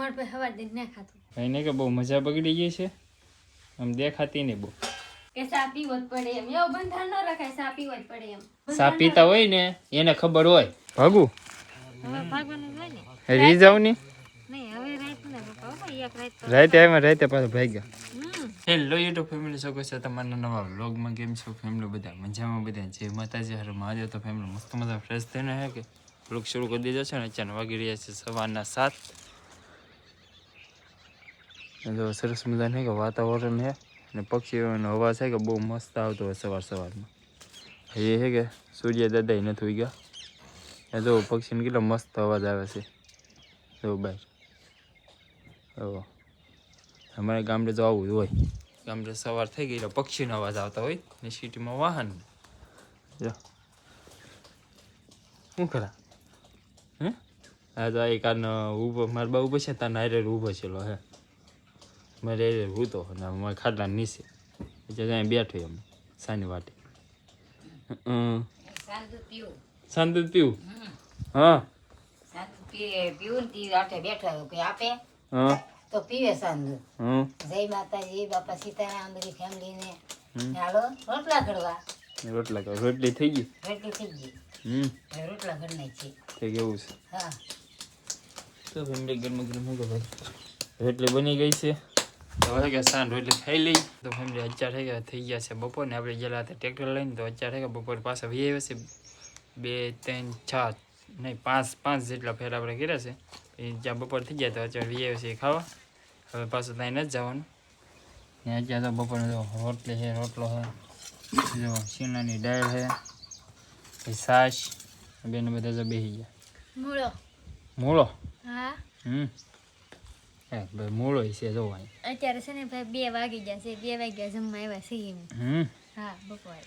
મોર पे हवा दिन ना खातो ભાઈને કે બહુ મજા બગડી ગઈ છે આમ દેખાતી નહીં બહુ કે સા પીવો જ પડે એમ એવો બંધાણ ન રખાય સા પીવો જ પડે એમ સા પીતા હોય ને એને ખબર હોય ભાગુ હવે ભાગવાનું હોય ને રી જાવ ની નહીં હવે રાત ને પપ્પા એક રાત તો રાતે એમાં રાતે પાછો ભાગ્યા હેલો યુટ્યુબ ફેમિલી શકો છો તમારા નવા વ્લોગમાં કેમ છો ફેમિલી બધા મજામાં બધા જે માતાજી હર મહાદેવ તો ફેમિલી મસ્ત મજા ફ્રેશ થઈને હે કે વ્લોગ શરૂ કરી દીધો છે ને અચાનક વાગી રહ્યા છે સવારના 7 જો સરસ મજા નહીં કે વાતાવરણ છે અને પક્ષીઓનો અવાજ છે કે બહુ મસ્ત આવતો હોય સવારમાં એ છે કે સૂર્ય દાદા નથી હોઈ ગયા જો પક્ષીને કેટલો મસ્ત અવાજ આવે છે જો બહાર ઓ અમારે ગામડે તો આવું જ હોય ગામડે સવાર થઈ ગઈ એટલે પક્ષીનો અવાજ આવતા હોય ને સિટીમાં વાહન જો શું ખરા હે આ તો એક આનો ઊભો મારા બા ઊભો છે તાર નાયરે ઊભો છેલો હે મારે ઊતો અને મારે ખાટલા નીચે એટલે અહીં બેઠો એમ સાની વાટે સાંદુ પીવું હા પીવું ને આઠે બેઠા કે આપે હા તો પીવે સાંજે જય માતાજી બાપા સીતારામ બધી ફેમિલી ને હાલો રોટલા ઘડવા રોટલા કરો રોટલી થઈ ગઈ રોટલી થઈ ગઈ હવે રોટલા ઘડ નાખી થઈ ગયું છે હા તો ફેમિલી ગરમ ગરમ હો ભાઈ રોટલી બની ગઈ છે તો હવે કે સાંજ રોટલી ખાઈ લઈ તો ફેમિલી અત્યારે થઈ ગયા છે બપોર ને આપણે ગયેલા હતા ટ્રેક્ટર લઈને તો અત્યારે બપોર પાછા વી આવ્યા છે 2 3 6 નહીં 5 જેટલા ફેર આપણે કર્યા છે એ જ્યાં બપોર થઈ ગયા તો અત્યારે વી આવ્યા છે ખાવા હવે પાછું ત્યાં નથી જવાનું ને અત્યારે તો બપોર જો રોટલી છે રોટલો છે જો શીણાની દાળ છે છાશ બેને બધા જો બેસી ગયા મૂળો મૂળો હા હે ભાઈ મૂળો છે જો અહીં અત્યારે છે ને ભાઈ 2 વાગી ગયા છે 2 વાગ્યા જમવા આવ્યા છે હા બપોરે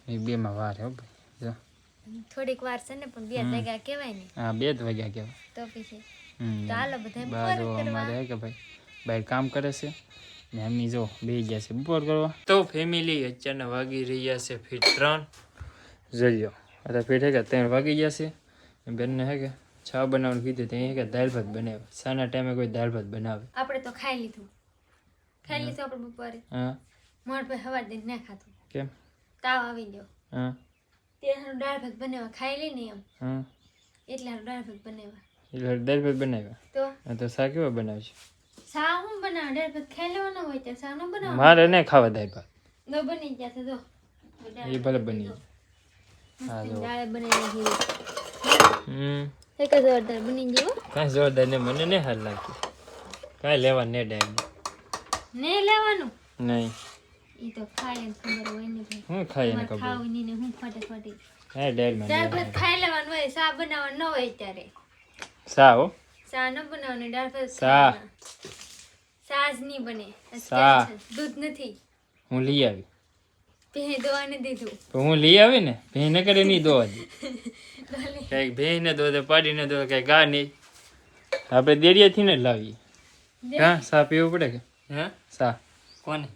એ 2 માં વાર હો ભાઈ જો થોડીક વાર છે ને પણ 2 વાગ્યા કહેવાય ને હા 2 વાગ્યા કહેવાય તો પછી તો હાલો બધા બાર અમારે કે ભાઈ બહાર કામ કરે છે ને એમની જો બે ગયા છે બપોર કરવા તો ફેમિલી અચાનક વાગી રહ્યા છે ફીટ 3 જોઈયો અત્યારે ફીટ હે કે 3 વાગી ગયા છે બેનને હે કે છા બનાવવાનું કીધું ત્યાં કે દાળ ભાત બનાવે સાના ટાઈમે કોઈ દાળ ભાત બનાવે આપણે તો ખાઈ લીધું આપણે બપોરે હા મોર पे हवा दिन ना खातो કેમ તાવ આવી ગયો હા તે દાળ ભાત બનાવવા ખાઈ લે ને એમ હા એટલે દાળ ભાત બનાવવા એટલે દાળ ભાત બનાવ્યા તો તો શા કેવા બનાવશે સા હું બનાવ દાળ ભાત ખાઈ લેવાનો હોય તો સા ન બનાવ મારે નહીં ખાવા દાળ ભાત નો બની ગયા છે જો એ ભલે બની હા જો દાળ બનાવી એક જોરદાર બની ગયો કાંઈ જોરદાર ને મને નહીં હાલ લાગતું કાંઈ લેવા ને ડાયમ ને લેવાનું નહીં ઈ તો ખાય જ ખબર હોય ને ભાઈ હું ખાઈ એને ખબર ખાવ ની ને હું ફટે હા દાળમાં દાળ ભાત ખાઈ લેવાનું હોય સા બનાવવાનું ન હોય ત્યારે સા હો સા ન બનાવવાનું દાળ ભાત સા સાજ નહીં બને સા દૂધ નથી હું લઈ આવી ભેં દોવાને દીધું તો હું લઈ આવી ને ભેં ન કરે નહીં દોવા દે કઈક ભેં ને દો પાડીને દો કઈ ગા નહીં આપણે દેડિયાથી ને લાવીએ હા સા પીવું પડે કે હે સા કોને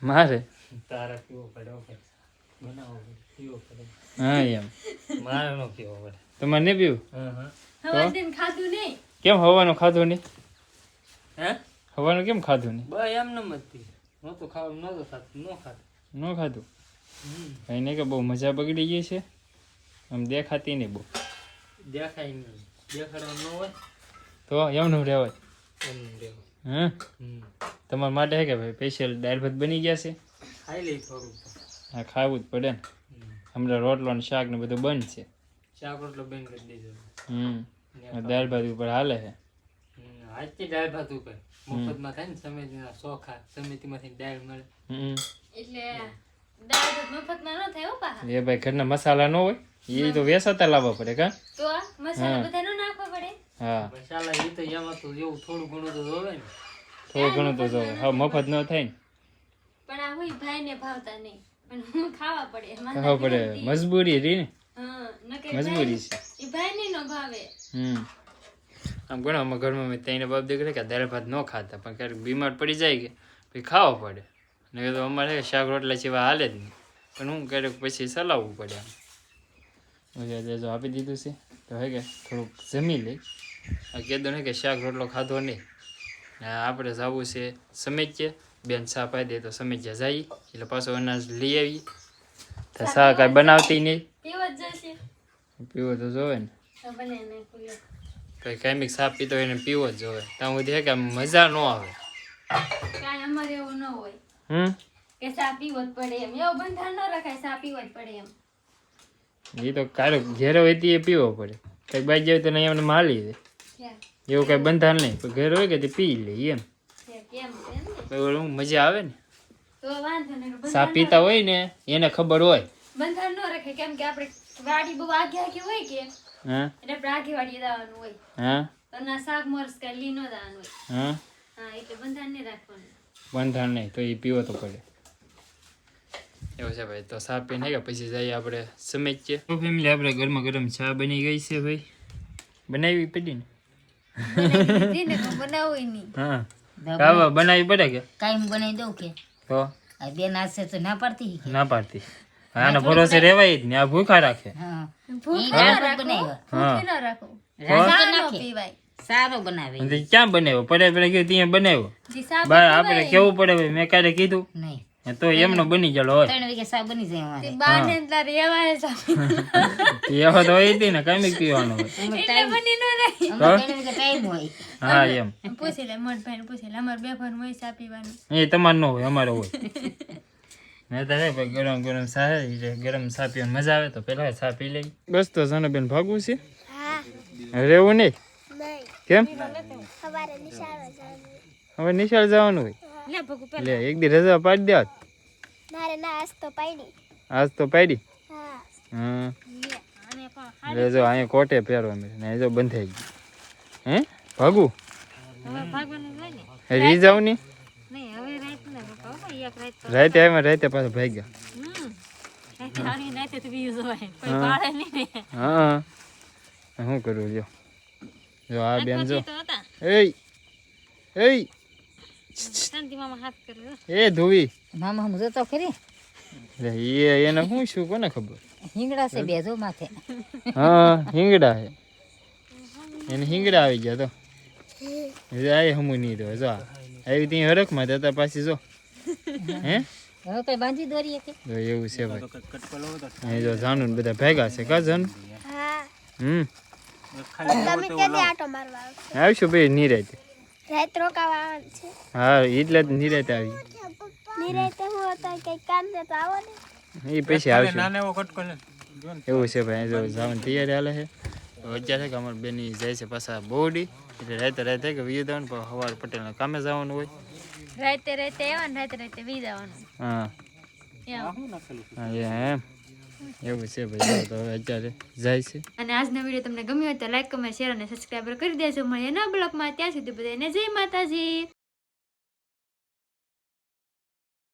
મારે તારા પીવો પડે બનાવો પીવો પડે હા એમ મારે નો પીવો પડે તમારે નહીં પીવું હવા દિન ખાધું નહીં કેમ હવાનું ખાધું નહીં હે હવાનું કેમ ખાધું નહીં બસ એમ ન મતી નહોતું ખાવું નહોતું ખાતું ન ખાધું ભાઈને કે બહુ મજા બગડી ગઈ છે આમ દેખાતી નહીં બહુ દેખાય નહીં દેખાડવાનું ન હોય તો એમનું રહેવાય એમનું રહેવું હા તમારા માટે હે કે ભાઈ સ્પેશિયલ દાળ ભાત બની ગયા છે ખાઈ લઈ થોડું હા ખાવું જ પડે ને હમણાં રોટલો ને શાક ને બધું બંધ છે શાક રોટલો બેન કરી દીધો દાળ ભાત ઉપર હાલે છે આજથી દાળ ભાત ઉપર મફતમાં થાય ને સમિતિના ચોખા સમિતિમાંથી દાળ મળે એટલે દાળ ભાત મફતમાં ન થાય હો પાહા એ ભાઈ ઘરના મસાલા ન હોય એ તો વેસાતા લાવવા પડે કા તો આ મસાલા બધા નો નાખવા પડે હા મસાલા એ તો એમાં તો એવું થોડું ઘણું તો જોવે ને થોડું ઘણું તો જો હા મફત ન થાય ને પણ આ હોય ભાઈ ને ભાવતા નહીં પણ હું ખાવા પડે ખાવા પડે મજબૂરી રી ને હા નકે મજબૂરી છે એ ભાઈ ને નો ભાવે આમ ઘણા અમારા ઘરમાં મેં તઈને બાપ દીકરે કે દાળ ભાત ન ખાતા પણ ક્યારેક બીમાર પડી જાય કે પછી ખાવા પડે ને તો અમારે શાક રોટલા સિવાય હાલે જ નહીં પણ હું ક્યારેક પછી ચલાવવું પડે આમ જો આપી દીધું છે તો હે કે થોડુંક જમી લઈ આ કીધું ને કે શાક રોટલો ખાધો નહીં. ને આપણે જવું છે સમેચ્ય, બેન ચા પાઈ દે તો સમેચ્ય જઈએ એટલે પાછો અનાજ લઈ આવી. તો ચા કાંઈ બનાવતી નહીં, પીવો જ જશે પીવો તો જોવે ને. તો બને ને કોઈ કઈ કાંઈક ચા પીતો હોય એને પીવો જ જોવે. ત્યાં સુધી કે મજા ન આવે. કાંઈ અમારે એવું ન હોય હમ કે ચા પીવો જ પડે એમ, એવું બંધારણ ન રખાય, ચા પીવો જ પડે એમ. એ તો કાંઈક ઘેર હોય તે પીવો પડે. કંઈક બાઈ જાય તો નહીં એમને માલી દે, એવું કઈ બંધાણ નહીં. પણ ઘેર હોય કે તે પી લે એમ, કેમ છે ને તો ઓલું મજા આવે ને. તો વાંધો નહીં, ચા પીતા હોય ને એને ખબર હોય. બંધારણ ન રખાય, કેમ કે આપણે વાડી બહુ આગે આગે હોય કે હા એટલે આપણે આગે વાડીએ જવાનું હોય, હા તો ના શાક મરસ કાંઈ લી ન જવાનું હોય. હા હા એટલે બંધારણ નહીં રાખવાનું. બંધાણ નહીં તો એ પીવો તો પડે એવું છે ભાઈ. તો ચા પીને કે પછી જઈએ આપણે સમેચ્ય. તો ફેમિલી આપણે ગરમા ગરમ ચા બની ગઈ છે ભાઈ, બનાવી પડી ને. ને તો બનાવું નહીં. હા કાવા બનાવી પડે કે કાંઈ બનાવી દઉં કે તો આ બેન હાથે તો ના પાડતી કે ના પાડતી. આના ભરોસે રેવાય જ ને, આ ભૂખા રાખે. હા ભૂખ ઈ ના રાત રાખો, બનાવ્યો. ભૂખી ન રાખો. રાત ચા ન નાખે પીવાય. સારો બનાવે અને ક્યાં બનાવ્યો? પડે પડે ગયો ત્યાં બનાવ્યો. જી ચા બા આપણે કેવું પડે ભાઈ, મેં ક્યારે કીધું નહીં તો એમનો બની ગયેલો હોય. 3 વાગે સા બની જાય અમારે બાને તાર રેવાય ચા એવો તો હોય જ ને, કાંઈ પીવાનો હોય. એટલે બની ન રહી. અમારે 3 વાગે ટાઈમ હોય હા એમ પૂછી લે, મોટ ભાઈને પૂછી લે, અમારે બે ભાઈ હોય ચા પીવાનું. એ તમારે ન હોય, અમારે હોય. મેં તો ભાઈ ગરમ ગરમ ચા છે, ગરમ ચા પીવાની મજા આવે તો પેલા ચા પી લઈ. બસ તો સનાબેન ભાગવું છે, રહેવું નહીં. કેમ? હવે નિશાળ જવાનું હોય. લે ભગુ પેલા લે એક દી રજા પાડી દેવાત. આજ તો પાડી. હા આને પણ લે જો અહીંયા કોટે પહેરવા ને જો બંધાઈ ગયું. હે ભાગું હવે ભાગવાનું હોય ને. રી જાવ ની નહીં હવે રાત ને બાપા, એક રાત તો રાતે આવ્યા રાતે પાછા ભાગ્યા. આની રાતે તો બીજું જોવાય, કોઈ પાડે નહીં ને. હા શું કરું લ્યો. જો આ બેન જો તો હતા એ શાંતિ મામા હાથ કર્યો. એ ધોવી મામા હું જોતો ખરી લે એ એને હું શું કોને ખબર. હિંગડા છે બે જો માથે હા હિંગડા હે, એને હિંગડા આવી ગયા તો આ હમું નહીં રહ્યો. જો આવી ત્યાં હરખમાં હતા પાછી જો. હે હવે કઈ બાંધી દોરીએ કે તો એવું છે ભાઈ. એ જો જાનું બધા ભેગા છે કા જાનું. આવશું ભાઈ નિરાતે. રાત રોકાવાનું છે. હા એટલે જ નિરાતે આવી. નિરાતે હું હતો કઈ કામ છે તો આવો ને. એ પછી આવશે એવું છે ભાઈ. જો જવાની તૈયારી હાલે છે. તો અત્યારે કે અમારે બેની જાય છે પાછા બોડી, એટલે રાતે રાતે કે વી જવાનું, પણ સવારે પટેલના કામે જવાનું હોય. રાતે રાતે આવ્યા ને રાતે રાતે વી જવાનું. હા એમ. હા એમ એવું છે ભાઈ. તો હવે અત્યારે જાય છે. અને આજનો વિડીયો તમને ગમ્યો હોય તો લાઈક કમેન્ટ શેર અને સબસ્ક્રાઈબર કરી દેજો. મળીએ નવા બ્લોગમાં, ત્યાં સુધી બધાને જય માતાજી.